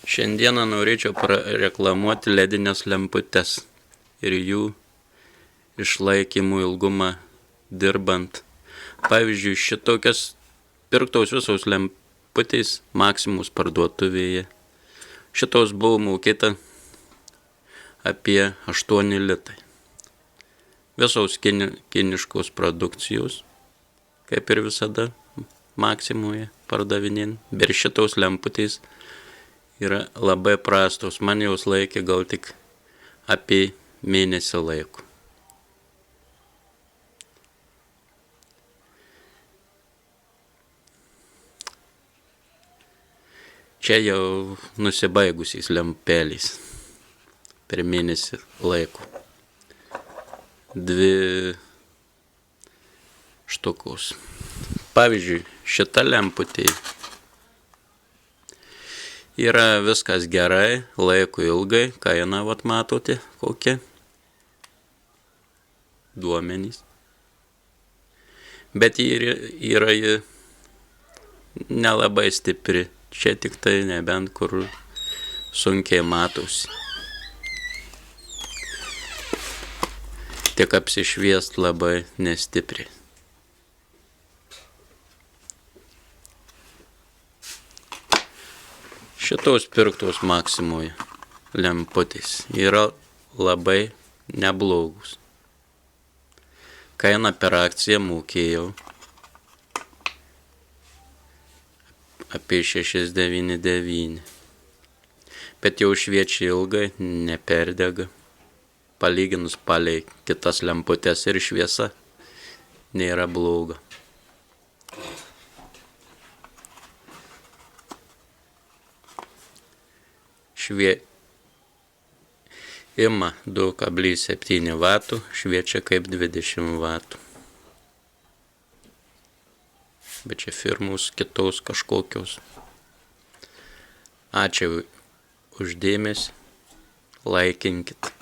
Šiandieną norėčiau reklamuoti ledinės lemputes ir jų išlaikymų ilgumą dirbant. Pavyzdžiui, šitokias pirktos visos lemputės Maximus parduotuvėje. Šitos buvo mokėta apie 8 litai. Visos kiniškos produkcijos, kaip ir visada Maximuose pardavinėjant. Bet šitos lemputės yra labai prastos. Man jos laikė gal tik apie mėnesį laiko. Čia jau nusibaigusiais lempelės per mėnesį laiko. 2 štukos. Pavyzdžiui, šita lemputė yra viskas gerai, laiko ilgai, kaina matote kokia, duomenys. Bet yra nelabai stipri, čia tik tai nebent kur sunkiai matosi. Tik apsišviest labai nestipriai. Šitos pirktos Maximuose lemputės yra labai neblogus. Kainą per akciją mokėjau apie 6,99. Bet jau šviečia ilgai, neperdega. Palyginus palei kitas lemputės ir šviesa nėra bloga. Ima 2,7 vatų, šviečia kaip 20 vatų. Bet čia firmos kitos kažkokios. Ačiū už dėmesį, laikinkit.